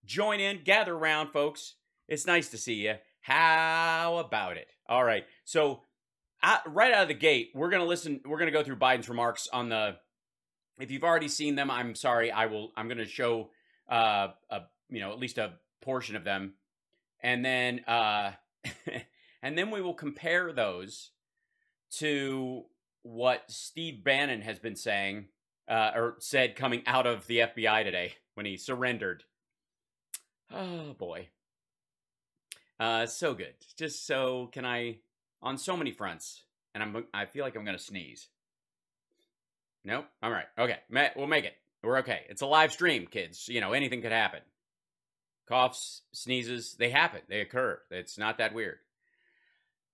join in, gather around, folks. It's nice to see you. How about it? All right. So right out of the gate, we're going to go through Biden's remarks on the, if you've already seen them, I'm sorry. I'm going to show, at least a portion of them. And then, and then we will compare those to what Steve Bannon has been saying, or said coming out of the FBI today when he surrendered. Oh boy. So good. Just so can I, on so many fronts, and I feel like I'm going to sneeze. Nope. All right. Okay. We'll make it. We're okay. It's a live stream, kids. Anything could happen. Coughs, sneezes, they happen. They occur. It's not that weird.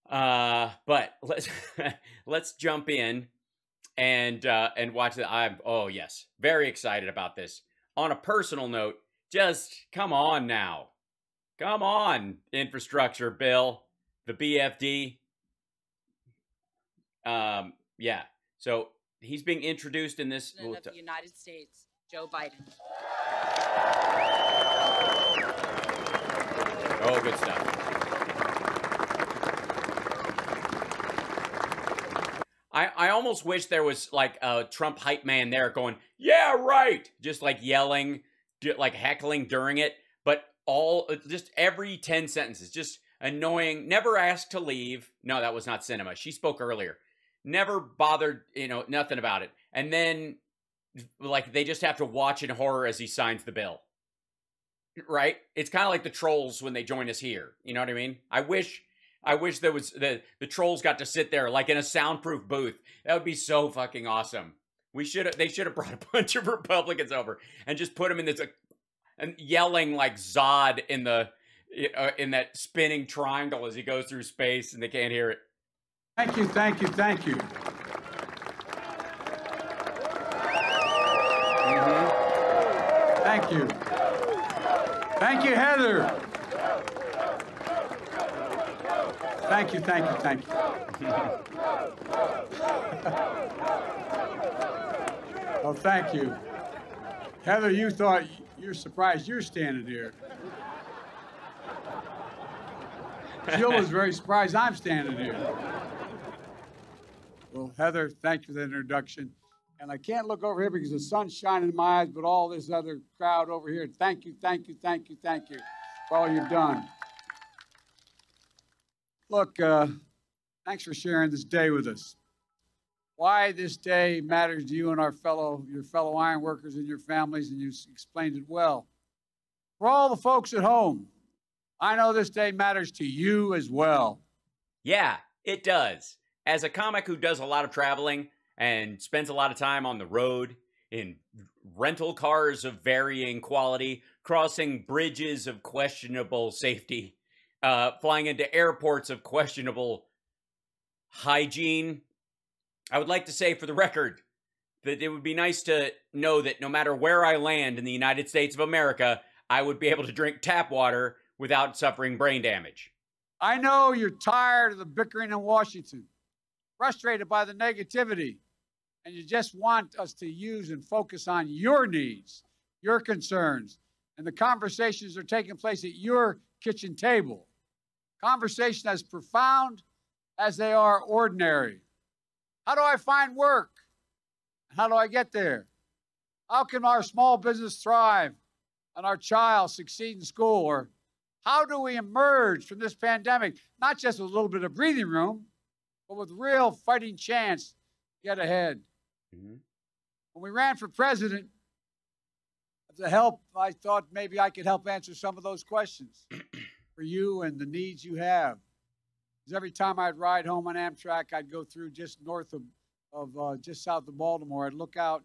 But let's jump in and watch it. Oh yes, very excited about this. On a personal note, just come on now. Come on, infrastructure bill, the BFD. Yeah. So he's being introduced in this. President of the United States, Joe Biden. Oh, good stuff. I almost wish there was like a Trump hype man there going, yeah, right. Just like yelling, like heckling during it. But just every 10 sentences, just annoying, never asked to leave. No, that was not cinema. She spoke earlier. Never bothered, nothing about it. And then like they just have to watch in horror as he signs the bill. Right? It's kind of like the trolls when they join us here. You know what I mean? I wish there was the trolls got to sit there like in a soundproof booth. That would be so fucking awesome. They should have brought a bunch of Republicans over and just put them in this and yelling like Zod in in that spinning triangle as he goes through space and they can't hear it. Thank you, thank you, thank you. Mm-hmm. Thank you. Thank you, Heather. Thank you, thank you, thank you. Oh, thank you. Heather, you're surprised you're standing here. Jill was very surprised I'm standing here. Well, Heather, thank you for the introduction. And I can't look over here because the sun's shining in my eyes, but all this other crowd over here, thank you, thank you, thank you, thank you for all you've done. Look, thanks for sharing this day with us. Why this day matters to you and your fellow iron workers and your families, and you explained it well. For all the folks at home, I know this day matters to you as well. Yeah, it does. As a comic who does a lot of traveling and spends a lot of time on the road in rental cars of varying quality, crossing bridges of questionable safety, flying into airports of questionable hygiene, I would like to say for the record that it would be nice to know that no matter where I land in the United States of America, I would be able to drink tap water without suffering brain damage. I know you're tired of the bickering in Washington, frustrated by the negativity, and you just want us to use and focus on your needs, your concerns, and the conversations that are taking place at your kitchen table. Conversations as profound as they are ordinary. How do I find work? How do I get there? How can our small business thrive and our child succeed in school? Or how do we emerge from this pandemic, not just with a little bit of breathing room, but with real fighting chance to get ahead? Mm-hmm. When we ran for president, to help, I thought maybe I could help answer some of those questions for you and the needs you have. Because every time I'd ride home on Amtrak, I'd go through just north of just south of Baltimore. I'd look out,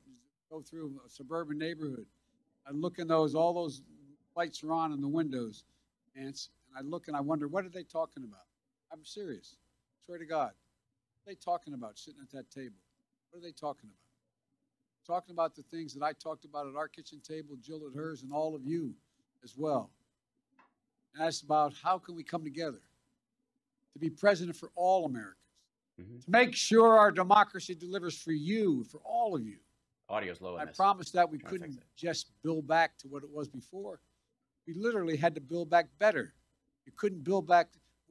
go through a suburban neighborhood. I'd look in all those lights are on in the windows. And I look and I wonder, what are they talking about? I'm serious. Swear to God. What are they talking about sitting at that table? What are they talking about? Talking about the things that I talked about at our kitchen table, Jill at hers, and all of you as well. And that's about how can we come together to be president for all Americans, to make sure our democracy delivers for you, for all of you. Audio's low. I promised that we couldn't just build back to what it was before. We literally had to build back better. You couldn't build back.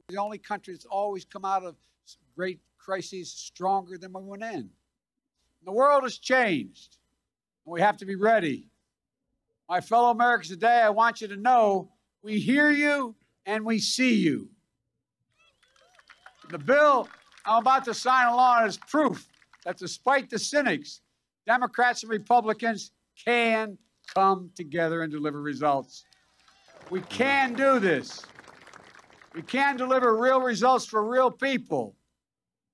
We're the only country that's always come out of great crises stronger than we went in. The world has changed. We have to be ready. My fellow Americans today, I want you to know we hear you and we see you. The bill I'm about to sign along is proof that despite the cynics, Democrats and Republicans can come together and deliver results. We can do this. We can deliver real results for real people.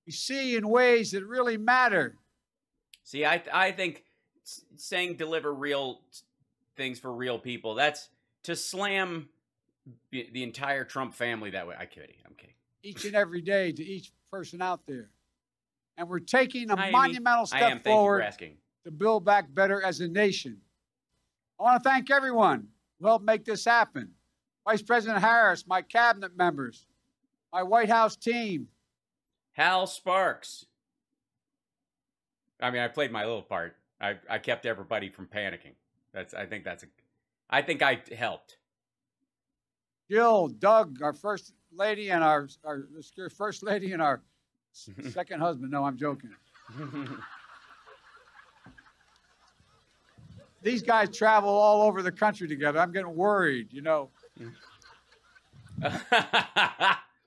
We see in ways that really matter. See, I think saying deliver real things for real people, that's to slam the entire Trump family that way. I'm kidding. Each and every day to each person out there. And we're taking a monumental step forward to build back better as a nation. I want to thank everyone who helped make this happen. Vice President Harris, my cabinet members, my White House team. Hal Sparks. I mean, I played my little part. I kept everybody from panicking. I think I helped. Jill, Doug, our first lady and our first lady and our second husband. No, I'm joking. These guys travel all over the country together. I'm getting worried, you know.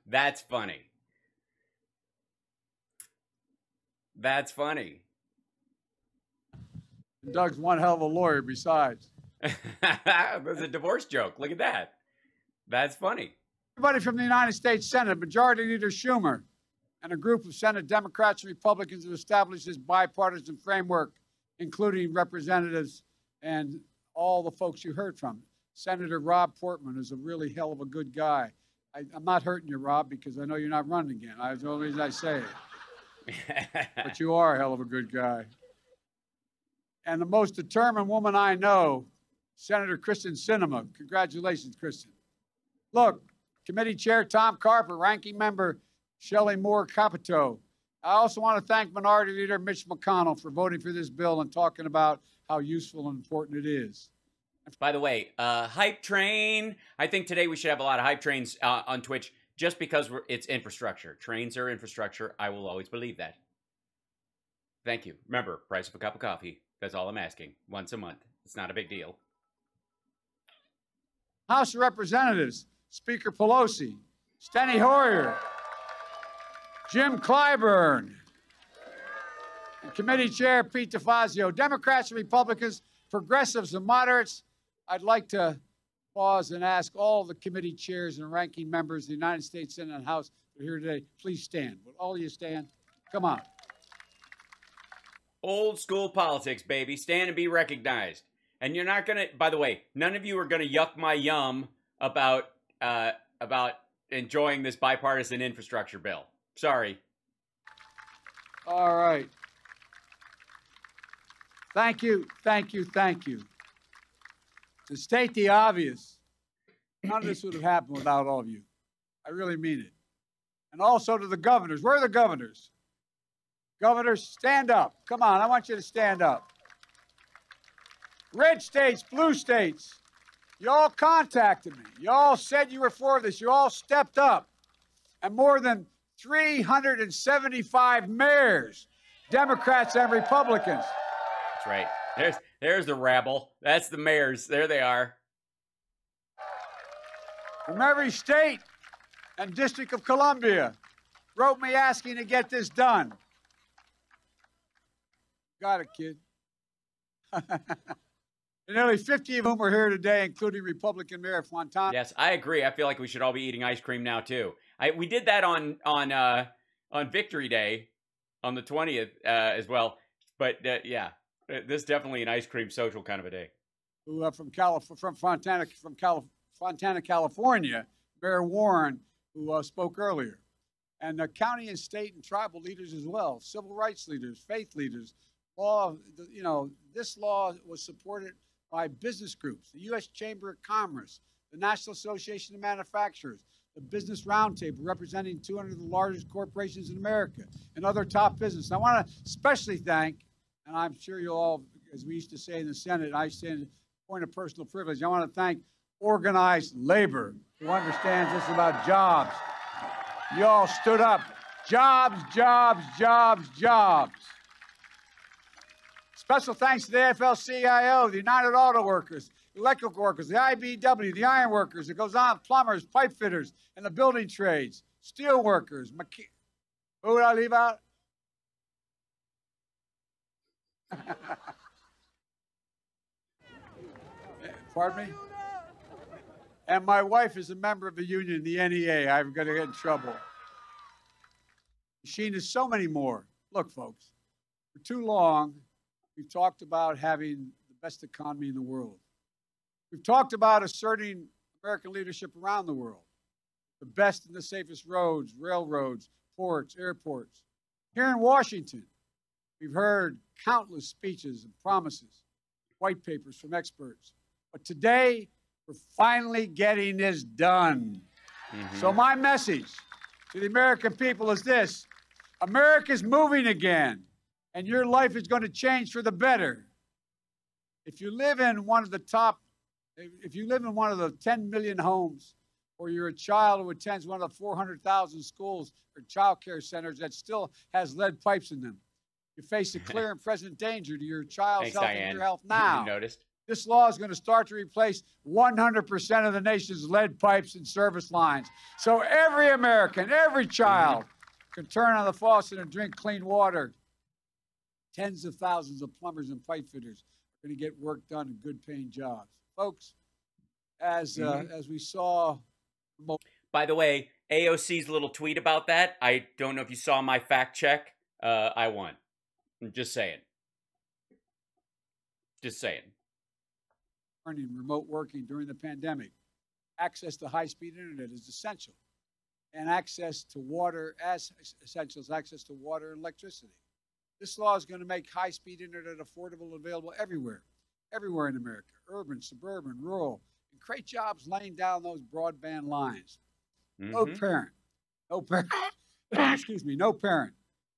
That's funny. That's funny. Doug's one hell of a lawyer besides. There's a divorce joke. Look at that. That's funny. Everybody from the United States Senate, Majority Leader Schumer, and a group of Senate Democrats and Republicans have established this bipartisan framework, including representatives and all the folks you heard from. Senator Rob Portman is a really hell of a good guy. I'm not hurting you, Rob, because I know you're not running again. That's the only reason I say it. But you are a hell of a good guy. And the most determined woman I know, Senator Kristen Sinema. Congratulations, Kristen. Look, Committee Chair Tom Carper, Ranking Member Shelley Moore Capito. I also want to thank Minority Leader Mitch McConnell for voting for this bill and talking about how useful and important it is. By the way, hype train. I think today we should have a lot of hype trains on Twitch just because it's infrastructure. Trains are infrastructure. I will always believe that. Thank you. Remember, price of a cup of coffee. That's all I'm asking. Once a month. It's not a big deal. House of Representatives, Speaker Pelosi, Steny Hoyer, Jim Clyburn, and Committee Chair Pete DeFazio. Democrats and Republicans, progressives and moderates, I'd like to pause and ask all the committee chairs and ranking members of the United States Senate and House that are here today, please stand. Will all of you stand? Come on. Old school politics, baby. Stand and be recognized. And you're not going to, by the way, none of you are going to yuck my yum about enjoying this bipartisan infrastructure bill. Sorry. All right. Thank you, thank you, thank you. To state the obvious, none of this would have happened without all of you. I really mean it. And also to the governors. Where are the governors? Governors, stand up. Come on, I want you to stand up. Red states, blue states, you all contacted me. You all said you were for this. You all stepped up. And more than 375 mayors, Democrats and Republicans. That's right. There's the rabble. That's the mayors. There they are. From every state and District of Columbia wrote me asking to get this done. Got it, kid. And nearly 50 of whom are here today, including Republican Mayor Fontana. Yes, I agree. I feel like we should all be eating ice cream now too. We did that on Victory Day, on the 20th as well. But yeah, this is definitely an ice cream social kind of a day. Who from Fontana, California, Mayor Warren, who spoke earlier, and county and state and tribal leaders as well, civil rights leaders, faith leaders. Law, this law was supported by business groups, the U.S. Chamber of Commerce, the National Association of Manufacturers, the Business Roundtable, representing 200 of the largest corporations in America, and other top business. I want to especially thank, and I'm sure you'll all, as we used to say in the Senate, I say in point of personal privilege, I want to thank organized labor who understands this about jobs. You all stood up. Jobs, jobs, jobs, jobs. Special thanks to the AFL-CIO, the United Auto Workers, the electrical workers, the IBW, the iron workers. It goes on, plumbers, pipe fitters, and the building trades, steel workers. Who would I leave out? Pardon me? And my wife is a member of the union, the NEA. I'm going to get in trouble. Machine is so many more. Look, folks, for too long, we've talked about having the best economy in the world. We've talked about asserting American leadership around the world. The best and the safest roads, railroads, ports, airports. Here in Washington, we've heard countless speeches and promises, white papers from experts. But today, we're finally getting this done. So my message to the American people is this: America's moving again, and your life is going to change for the better. If you live in one of the 10 million homes, or you're a child who attends one of the 400,000 schools or child care centers that still has lead pipes in them, you face a clear and present danger to your child's health and your health now. You noticed? This law is going to start to replace 100% of the nation's lead pipes and service lines. So every American, every child can turn on the faucet and drink clean water. Tens of thousands of plumbers and pipe fitters are going to get work done in good-paying jobs. Folks, as we saw... By the way, AOC's little tweet about that, I don't know if you saw my fact check. I won. I'm just saying. Just saying. Remote working during the pandemic. Access to high-speed internet is essential. And access to water as essential as access to water and electricity. This law is going to make high-speed internet affordable and available everywhere in America, urban, suburban, rural, and create jobs laying down those broadband lines. No parent, excuse me, no parent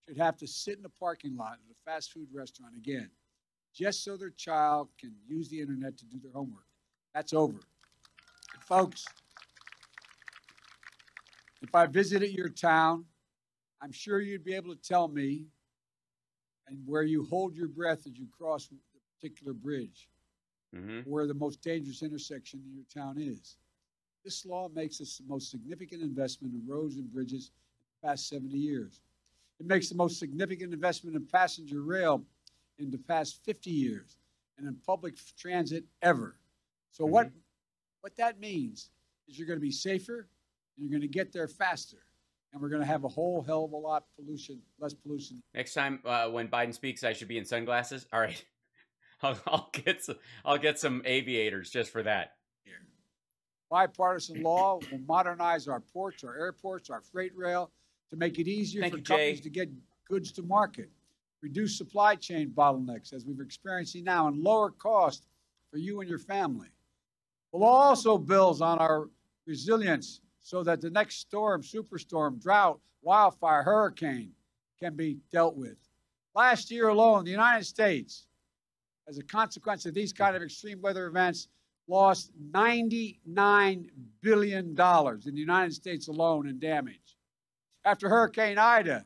should have to sit in a parking lot at a fast food restaurant again, just so their child can use the internet to do their homework. That's over. And folks, if I visited your town, I'm sure you'd be able to tell me and where you hold your breath as you cross a particular bridge, where the most dangerous intersection in your town is. This law makes us the most significant investment in roads and bridges in the past 70 years. It makes the most significant investment in passenger rail in the past 50 years and in public transit ever. So what that means is you're going to be safer, and you're going to get there faster, and we're going to have a whole hell of a lot less pollution. Next time when Biden speaks, I should be in sunglasses. All right, I'll get some aviators just for that. Bipartisan law will modernize our ports, our airports, our freight rail to make it easier for companies to get goods to market, reduce supply chain bottlenecks as we're experiencing now, and lower cost for you and your family. The law also builds on our resilience so that the next storm, superstorm, drought, wildfire, hurricane can be dealt with. Last year alone, the United States, as a consequence of these kind of extreme weather events, lost $99 billion in the United States alone in damage. After Hurricane Ida,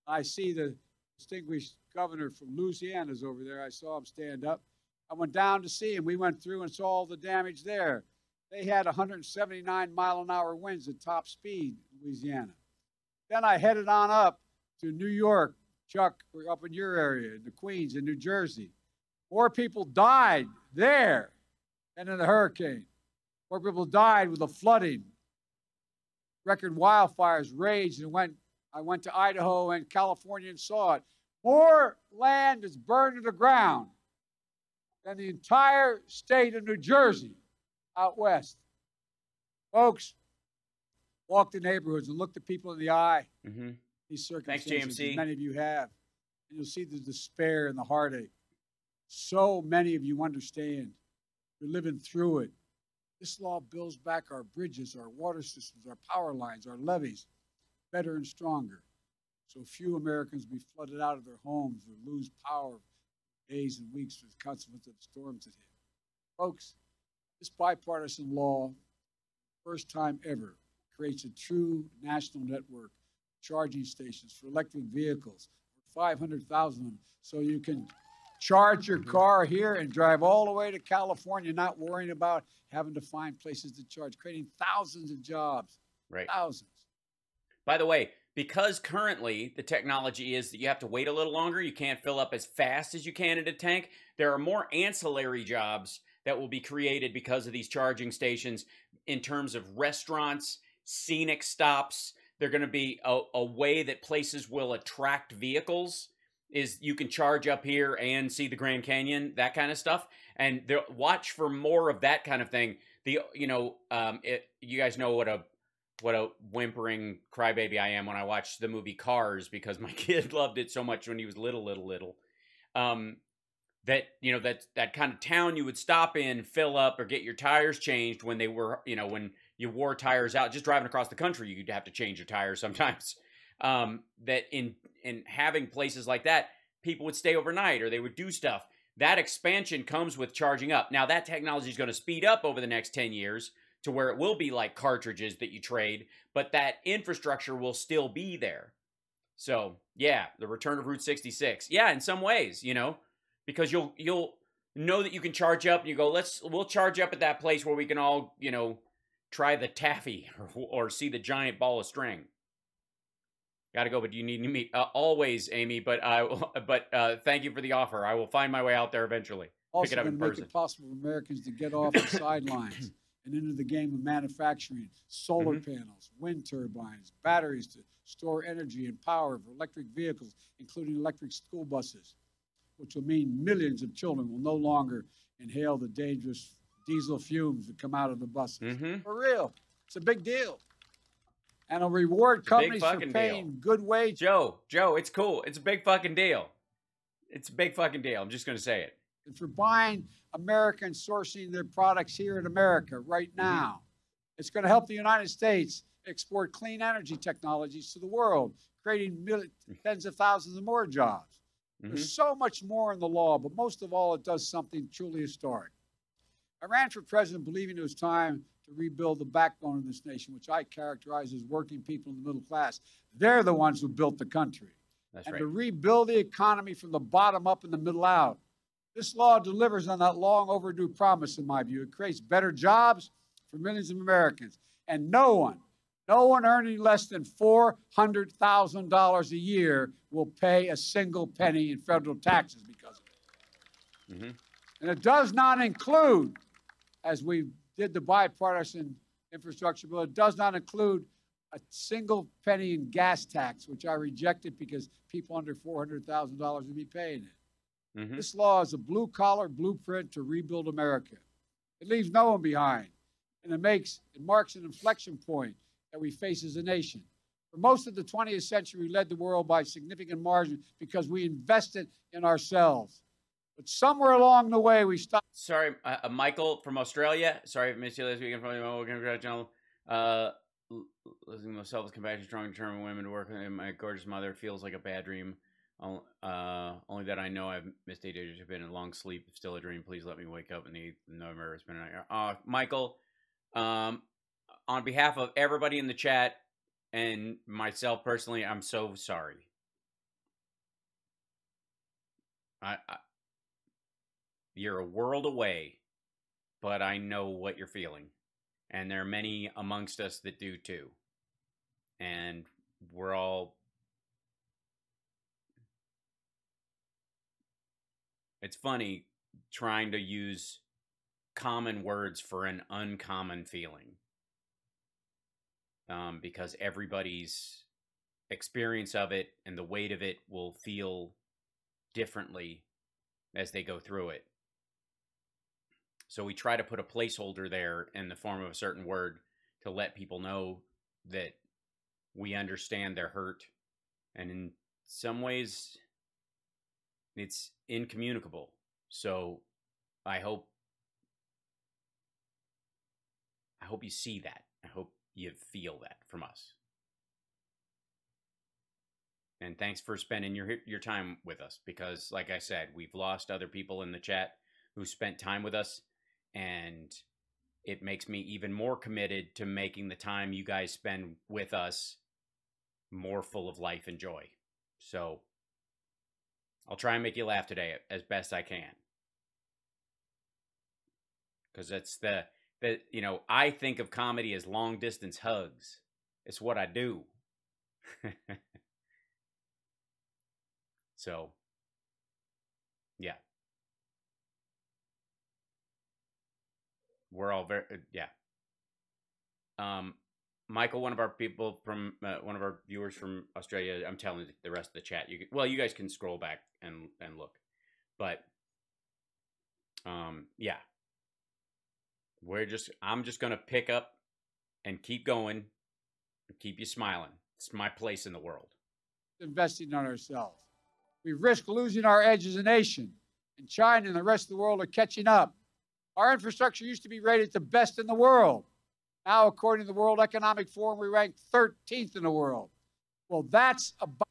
I see the distinguished governor from Louisiana is over there. I saw him stand up. I went down to see him. We went through and saw all the damage there. They had 179-mile-an-hour winds at top speed in Louisiana. Then I headed on up to New York. Chuck, we're up in your area, in the Queens, in New Jersey. More people died there than in the hurricane. More people died with the flooding. Record wildfires raged, and I went to Idaho and California and saw it. More land is burned to the ground than the entire state of New Jersey out west. Folks, walk the neighborhoods and look the people in the eye. These circumstances, Thanks, JMC. Many of you have. And you'll see the despair and the heartache. So many of you understand. You're living through it. This law builds back our bridges, our water systems, our power lines, our levees, better and stronger. So few Americans be flooded out of their homes or lose power days and weeks as a consequence of the storms that hit. Folks, This bipartisan law, first time ever, creates a true national network of charging stations for electric vehicles, 500,000 of them, so you can charge your car here and drive all the way to California, not worrying about having to find places to charge, creating thousands of jobs. Right. Thousands. By the way, because currently the technology is that you have to wait a little longer, you can't fill up as fast as you can in a tank, there are more ancillary jobs that will be created because of these charging stations in terms of restaurants, scenic stops. They're going to be a way that places will attract vehicles. Is you can charge up here and see the Grand Canyon, that kind of stuff, and watch for more of that kind of thing. You guys know what a whimpering crybaby I am when I watch the movie Cars, because my kid loved it so much when he was little. That kind of town you would stop in, fill up, or get your tires changed when they were, when you wore tires out. Just driving across the country, you'd have to change your tires sometimes. That in having places like that, people would stay overnight or they would do stuff. That expansion comes with charging up. Now, that technology is going to speed up over the next 10 years to where it will be like cartridges that you trade, but that infrastructure will still be there. So, yeah, the return of Route 66. Yeah, in some ways, because you'll know that you can charge up and you go, we'll charge up at that place where we can all, try the taffy or see the giant ball of string. Gotta go, but do you need me? Always, Amy, but thank you for the offer. I will find my way out there eventually. Also Pick it up in make person. it possible for Americans to get off the sidelines and into the game of manufacturing, solar panels, wind turbines, batteries to store energy and power for electric vehicles, including electric school buses, which will mean millions of children will no longer inhale the dangerous diesel fumes that come out of the buses. For real. It's a big deal. And it'll reward companies for paying good wages. Joe, it's cool. It's a big fucking deal. It's a big fucking deal. I'm just going to say it. And for buying Americans sourcing their products here in America right now. It's going to help the United States export clean energy technologies to the world, creating tens of thousands of more jobs. There's so much more in the law, but most of all, it does something truly historic. I ran for president believing it was time to rebuild the backbone of this nation, which I characterize as working people in the middle class. They're the ones who built the country. That's and right. to rebuild the economy from the bottom up and the middle out. This law delivers on that long overdue promise, in my view. It creates better jobs for millions of Americans. And no one earning less than $400,000 a year will pay a single penny in federal taxes because of it. And it does not include, as we did the bipartisan infrastructure bill, it does not include a single penny in gas tax, which I rejected because people under $400,000 would be paying it. This law is a blue-collar blueprint to rebuild America. It leaves no one behind, and it marks an inflection point that we face as a nation. For most of the 20th century, we led the world by significant margin because we invested in ourselves. But somewhere along the way, we stopped. Sorry, Michael from Australia. Sorry, I missed you last weekend. Losing myself with compassion, strong, determined women to work with. My gorgeous mother feels like a bad dream. Only that I know I've missed 8 days. I've been in long sleep. Still a dream. Please let me wake up in the 8th of November. It's been a night. Michael, on behalf of everybody in the chat and myself personally, I'm so sorry. You're a world away, but I know what you're feeling. And there are many amongst us that do too. And we're all... It's funny trying to use common words for an uncommon feeling. Because everybody's experience of it and the weight of it will feel differently as they go through it. So we try to put a placeholder there in the form of a certain word to let people know that we understand their hurt. And in some ways, it's incommunicable. So I hope you see that. I hope you feel that from us. And thanks for spending your time with us, because like I said, we've lost other people in the chat who spent time with us, and it makes me even more committed to making the time you guys spend with us more full of life and joy. So I'll try and make you laugh today as best I can. Because that's you know, I think of comedy as long distance hugs. It's what I do. So, yeah. We're all very, yeah. Michael, one of our people from, one of our viewers from Australia, I'm telling the rest of the chat, you guys can scroll back and look. But, yeah. I'm just going to pick up and keep going and keep you smiling. It's my place in the world. Investing on ourselves. We risk losing our edge as a nation, and China and the rest of the world are catching up. Our infrastructure used to be rated the best in the world. Now, according to the World Economic Forum, we rank 13th in the world. Well, that's about...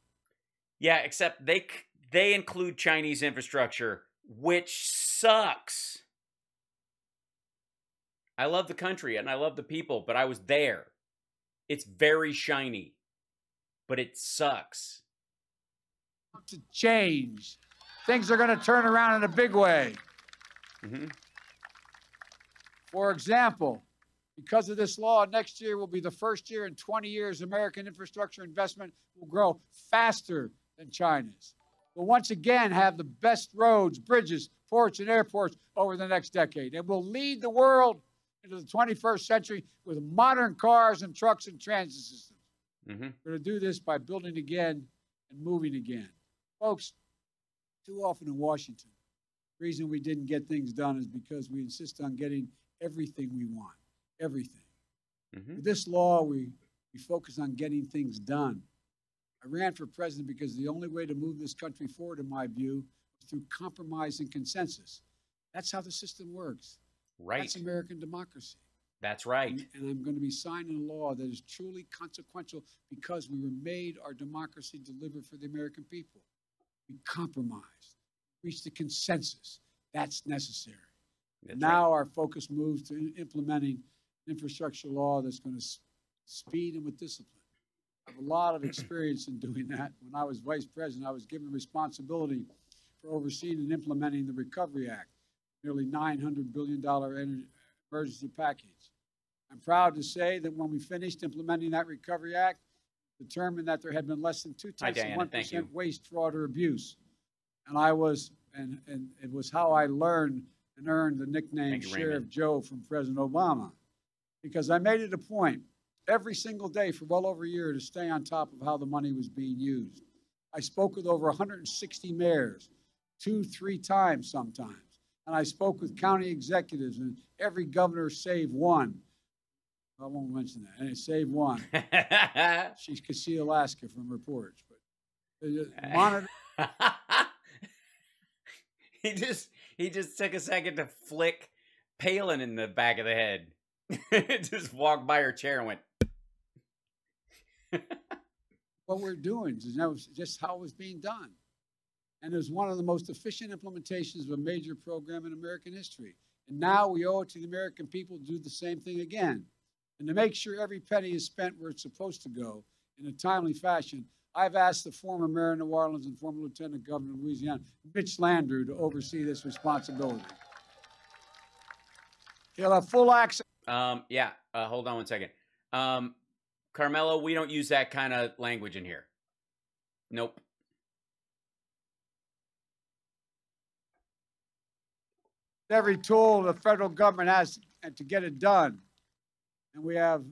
Yeah, except they include Chinese infrastructure, which sucks. I love the country and I love the people, but I was there. It's very shiny, but it sucks. To change. Things are going to turn around in a big way. Mm-hmm. For example, because of this law, next year will be the first year in 20 years American infrastructure investment will grow faster than China's. We'll once again have the best roads, bridges, ports, and airports over the next decade. And we'll lead the world into the 21st century with modern cars and trucks and transit systems. Mm-hmm. We're going to do this by building again and moving again. Folks, too often in Washington, the reason we didn't get things done is because we insist on getting everything we want, everything. Mm-hmm. With this law, we focus on getting things done. I ran for president because the only way to move this country forward, in my view, is through compromise and consensus. That's how the system works. Right. That's American democracy. That's right. And I'm going to be signing a law that is truly consequential because we were made our democracy deliver for the American people. We compromised, reached a consensus. That's necessary. That's now right. Our focus moves to implementing an infrastructure law that's going to speed and with discipline. I have a lot of experience in doing that. When I was vice president, I was given responsibility for overseeing and implementing the Recovery Act, nearly $900 billion emergency package. I'm proud to say that when we finished implementing that Recovery Act, determined that there had been less than 0.2% waste, fraud, or abuse. And it was how I learned and earned the nickname Sheriff Joe from President Obama. Because I made it a point every single day for well over a year to stay on top of how the money was being used. I spoke with over 160 mayors, 2-3 times sometimes. And I spoke with county executives and every governor save one. I won't mention that. And save one. She could see Alaska from her porch. But monitor. He just took a second to flick Palin in the back of the head. Just walked by her chair and went. What we're doing is that was just how it was being done. And it was one of the most efficient implementations of a major program in American history. And now we owe it to the American people to do the same thing again. And to make sure every penny is spent where it's supposed to go in a timely fashion, I've asked the former mayor of New Orleans and former lieutenant governor of Louisiana, Mitch Landrieu, to oversee this responsibility. He'll have full access. Hold on one second. Carmelo, we don't use that kind of language in here. Nope. Every tool the federal government has to get it done. And we have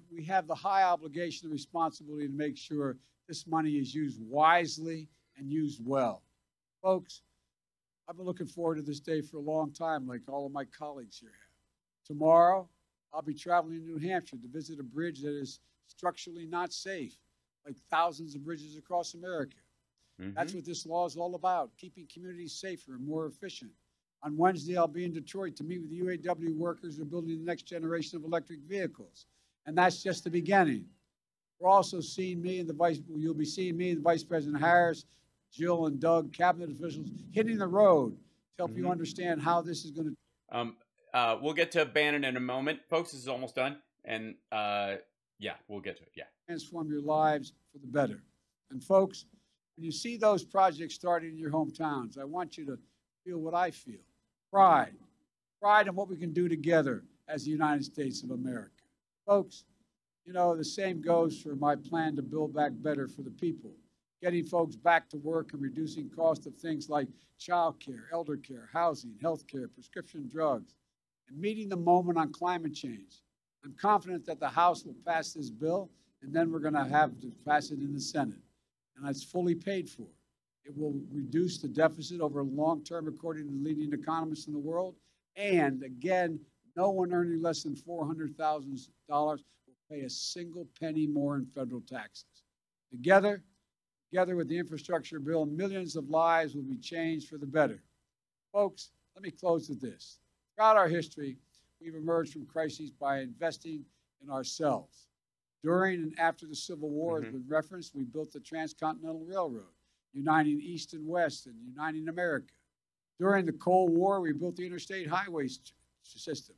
the high obligation and responsibility to make sure this money is used wisely and used well. Folks, I've been looking forward to this day for a long time, like all of my colleagues here have. Tomorrow, I'll be traveling to New Hampshire to visit a bridge that is structurally not safe, like thousands of bridges across America. Mm-hmm. That's what this law is all about, keeping communities safer and more efficient. On Wednesday, I'll be in Detroit to meet with the UAW workers who are building the next generation of electric vehicles. And that's just the beginning. We're also seeing you'll be seeing me and Vice President Harris, Jill and Doug, cabinet officials, hitting the road to help you understand how this is going to. we'll get to Bannon in a moment, folks. This is almost done, and yeah, we'll get to it. Yeah, transform your lives for the better. And folks, when you see those projects starting in your hometowns, I want you to feel what I feel: pride, pride in what we can do together as the United States of America. Folks, you know, the same goes for my plan to build back better for the people, getting folks back to work and reducing cost of things like child care, elder care, housing, health care, prescription drugs, and meeting the moment on climate change. I'm confident that the House will pass this bill, and then we're going to have to pass it in the Senate. And it's fully paid for. It will reduce the deficit over long term, according to the leading economists in the world. And again, no one earning less than $400,000 will pay a single penny more in federal taxes. Together with the infrastructure bill, millions of lives will be changed for the better. Folks, let me close with this. Throughout our history, we've emerged from crises by investing in ourselves. During and after the Civil War, as been referenced, we built the Transcontinental Railroad, uniting East and West and uniting America. During the Cold War, we built the interstate highway system.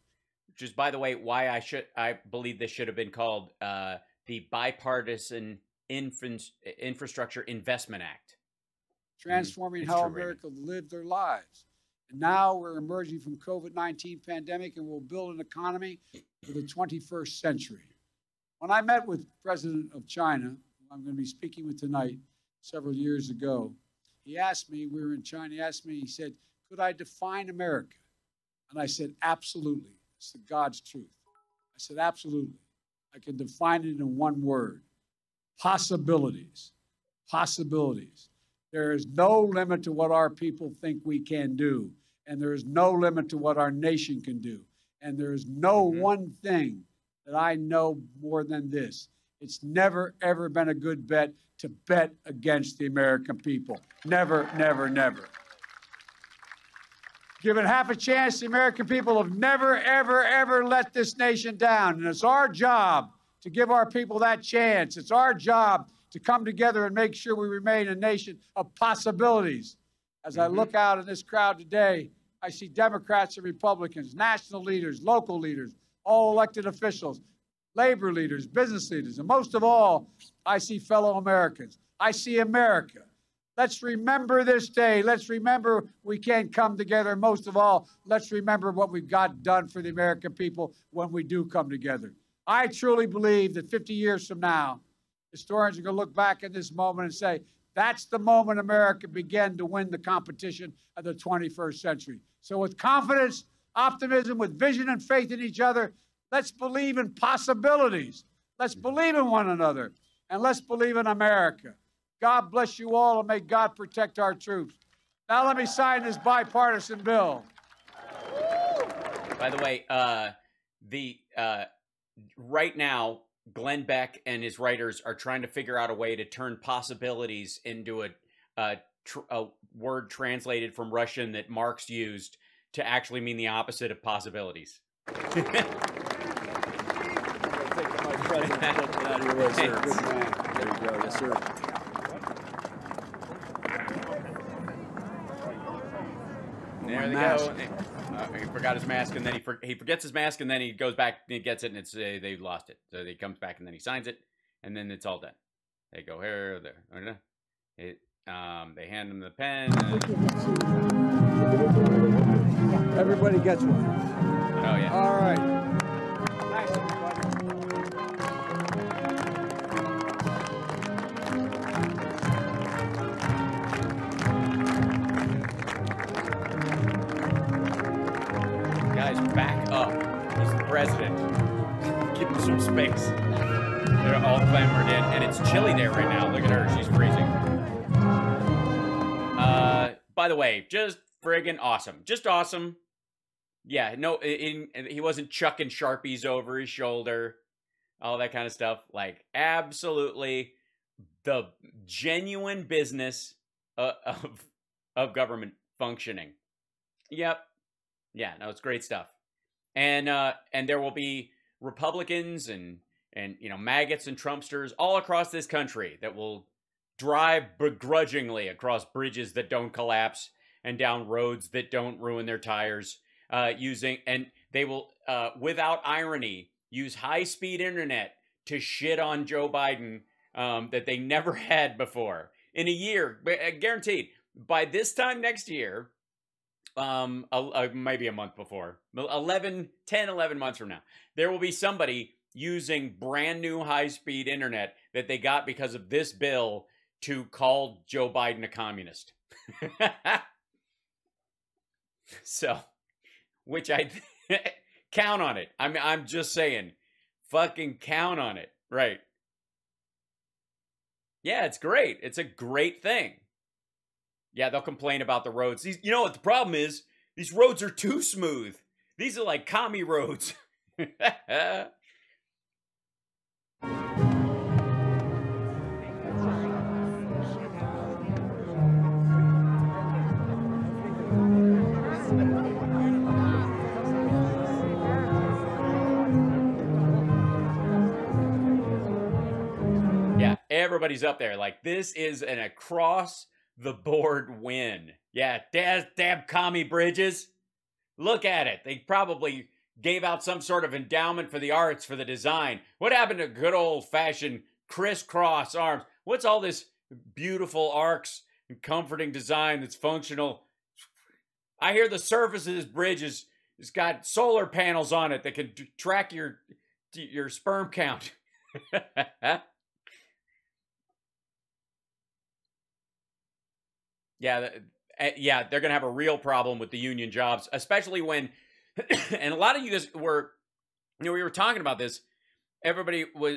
which is, by the way, why I believe this should have been called the Bipartisan Infrastructure Investment Act. Transforming how America lived their lives. And now we're emerging from COVID-19 pandemic, and we'll build an economy for the 21st century. When I met with President of China, who I'm going to be speaking with tonight, several years ago, he asked me, we were in China, he said, could I define America? And I said, absolutely. It's the God's truth. I said, absolutely. I can define it in one word: possibilities. Possibilities. There is no limit to what our people think we can do, and there is no limit to what our nation can do. And there is no one thing that I know more than this: it's never, ever been a good bet to bet against the American people. Never, never, never. Given half a chance, the American people have never, ever, ever let this nation down. And it's our job to give our people that chance. It's our job to come together and make sure we remain a nation of possibilities. As I look out in this crowd today, I see Democrats and Republicans, national leaders, local leaders, all elected officials, labor leaders, business leaders, and most of all, I see fellow Americans. I see America. Let's remember this day. Let's remember we can come together. Most of all, let's remember what we've got done for the American people when we do come together. I truly believe that 50 years from now, historians are going to look back at this moment and say, that's the moment America began to win the competition of the 21st century. So with confidence, optimism, with vision and faith in each other, let's believe in possibilities. Let's believe in one another. And let's believe in America. God bless you all, and may God protect our troops. Now let me sign this bipartisan bill. By the way, right now, Glenn Beck and his writers are trying to figure out a way to turn possibilities into a word translated from Russian that Marx used to actually mean the opposite of possibilities. Take my present and put it out of your way, sir. Good man. There you go. Yes, sir. There they go. He forgot his mask, and then he forgets his mask, and then he goes back and he gets it, and it's they lost it. So he comes back, and then he signs it, and then it's all done. They go here, there. They hand him the pen. Everybody gets one. Oh yeah. All right. Nice, everybody. Guys, back up. He's the president. Give him some space. They're all clamored in, and it's chilly there right now. Look at her. She's freezing. By the way, just friggin' awesome. Just awesome. Yeah, no, he wasn't chucking Sharpies over his shoulder. All that kind of stuff. Like, absolutely the genuine business of government functioning. Yep. Yeah, no, it's great stuff. And there will be Republicans and maggots and Trumpsters all across this country that will drive begrudgingly across bridges that don't collapse and down roads that don't ruin their tires, and they will, without irony, use high-speed internet to shit on Joe Biden that they never had before. In a year, guaranteed. By this time next year, maybe a month before, 11 months from now, there will be somebody using brand new high-speed internet that they got because of this bill to call Joe Biden a communist. So, which I count on it. I'm just saying, fucking count on it, right? Yeah, it's great. It's a great thing. Yeah, they'll complain about the roads. You know what the problem is? These roads are too smooth. These are like commie roads. Yeah, everybody's up there. Like, this is an across-the-board win. Yeah, damn commie bridges. Look at it. They probably gave out some sort of endowment for the arts for the design. What happened to good old-fashioned crisscross arms? What's all this beautiful arcs and comforting design that's functional? I hear the surface of this bridge has got solar panels on it that can track your sperm count. Yeah, they're going to have a real problem with the union jobs, especially when, and a lot of you guys were, we were talking about this. Everybody was,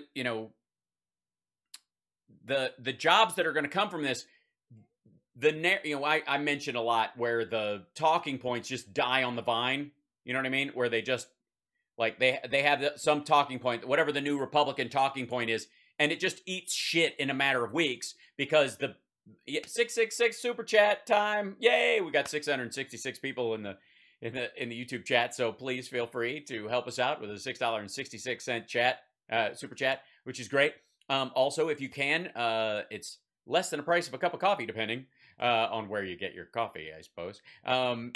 the jobs that are going to come from this, I mentioned a lot where the talking points just die on the vine. You know what I mean? Where they just, like, they have some talking point, whatever the new Republican talking point is, and it just eats shit in a matter of weeks because the 666 super chat time. Yay, we got 666 people in the YouTube chat, so please feel free to help us out with a $6.66 chat super chat, which is great. Also, if you can, it's less than the price of a cup of coffee, depending on where you get your coffee, I suppose.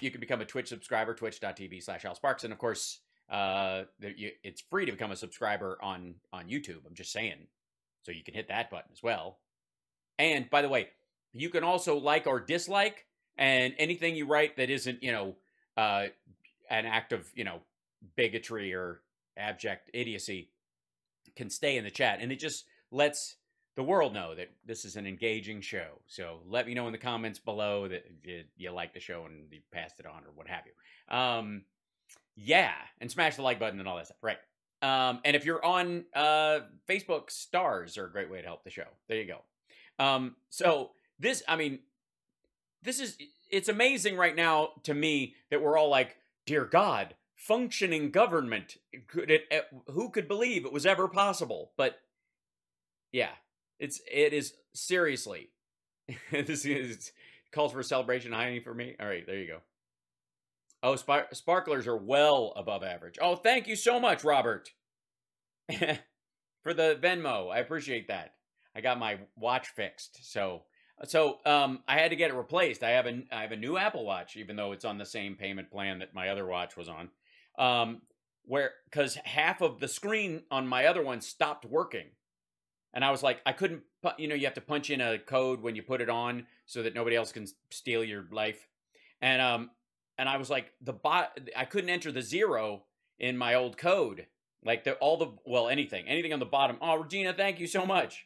You can become a Twitch subscriber, twitch.tv/AlSparks, and of course, it's free to become a subscriber on YouTube. I'm just saying, so you can hit that button as well. And by the way, you can also like or dislike, and anything you write that isn't, an act of, bigotry or abject idiocy can stay in the chat. And it just lets the world know that this is an engaging show. So let me know in the comments below that you like the show and you passed it on or what have you. Yeah, and smash the like button and all that stuff. Right. And if you're on Facebook, stars are a great way to help the show. There you go. So this, it's amazing right now to me that we're all like, dear God, functioning government. Who could believe it was ever possible? But yeah, it is seriously, calls for a celebration high for me. All right, there you go. Oh, sparklers are well above average. Oh, thank you so much, Robert, for the Venmo. I appreciate that. I got my watch fixed, so I had to get it replaced. I have a new Apple Watch, even though it's on the same payment plan that my other watch was on, because half of the screen on my other one stopped working, and I was like, I couldn't, you have to punch in a code when you put it on so that nobody else can steal your life, and I was like, I couldn't enter the 0 in my old code, like anything on the bottom. Oh, Regina, thank you so much.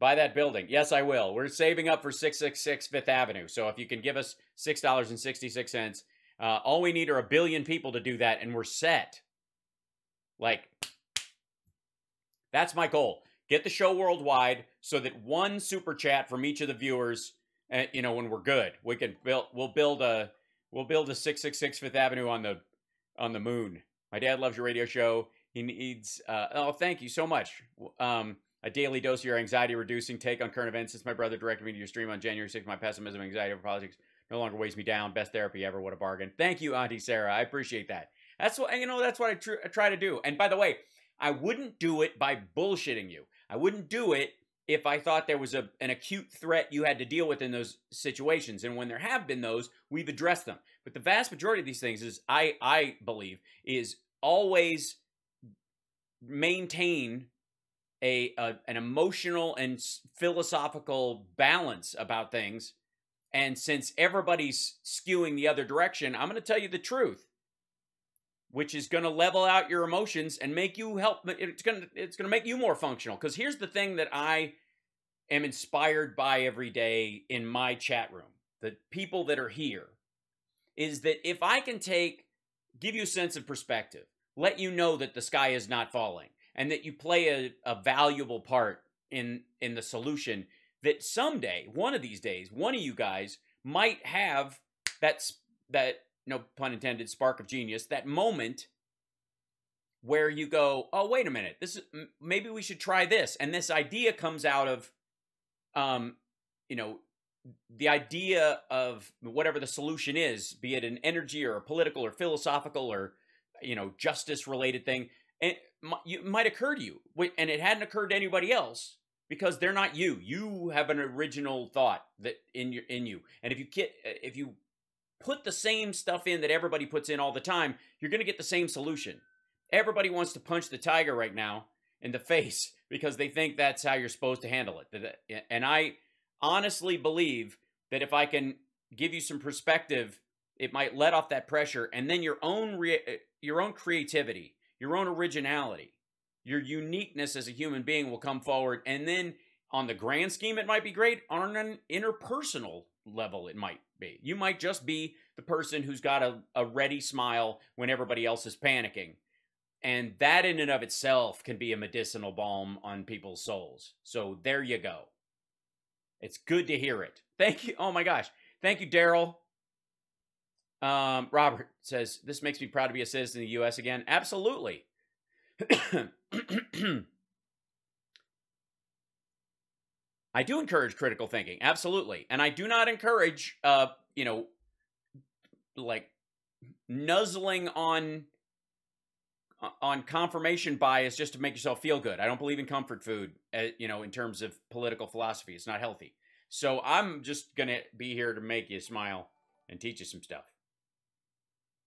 Buy that building. Yes, I will. We're saving up for 666 Fifth Avenue. So if you can give us $6.66, all we need are 1 billion people to do that, and we're set. Like, that's my goal. Get the show worldwide so that one super chat from each of the viewers, when we're good, we'll build a 666 Fifth Avenue on the moon. My dad loves your radio show. He needs. Oh, thank you so much. A daily dose of your anxiety-reducing take on current events. Since my brother directed me to your stream on January 6th, my pessimism and anxiety over politics no longer weighs me down. Best therapy ever. What a bargain. Thank you, Auntie Sarah. I appreciate that. That's what I try to do. And by the way, I wouldn't do it by bullshitting you. I wouldn't do it if I thought there was an acute threat you had to deal with in those situations. And when there have been those, we've addressed them. But the vast majority of these things is, I believe, is always maintain an emotional and philosophical balance about things. And since everybody's skewing the other direction, I'm going to tell you the truth, which is going to level out your emotions and make you it's going to make you more functional. Because here's the thing that I am inspired by every day in my chat room, the people that are here, is that if I can give you a sense of perspective, let you know that the sky is not falling, and that you play a valuable part in the solution, that someday, one of these days, one of you guys might have that, no pun intended, spark of genius, that moment where you go, oh, wait a minute, maybe we should try this. And this idea comes out of, the idea of whatever the solution is, be it an energy or a political or philosophical or, justice related thing. And it might occur to you, and it hadn't occurred to anybody else, because they're not you. You have an original thought that in you. And if you put the same stuff in that everybody puts in all the time, you're going to get the same solution. Everybody wants to punch the tiger right now in the face because they think that's how you're supposed to handle it. And I honestly believe that if I can give you some perspective, it might let off that pressure, and then your own creativity, your own originality, your uniqueness as a human being will come forward. And then on the grand scheme, it might be great. On an interpersonal level, it might be. You might just be the person who's got a ready smile when everybody else is panicking. And that in and of itself can be a medicinal balm on people's souls. So there you go. It's good to hear it. Thank you. Oh my gosh. Thank you, Daryl. Robert says, this makes me proud to be a citizen of the U.S. again. Absolutely. I do encourage critical thinking. Absolutely. And I do not encourage, like nuzzling on confirmation bias just to make yourself feel good. I don't believe in comfort food, in terms of political philosophy. It's not healthy. So I'm just going to be here to make you smile and teach you some stuff.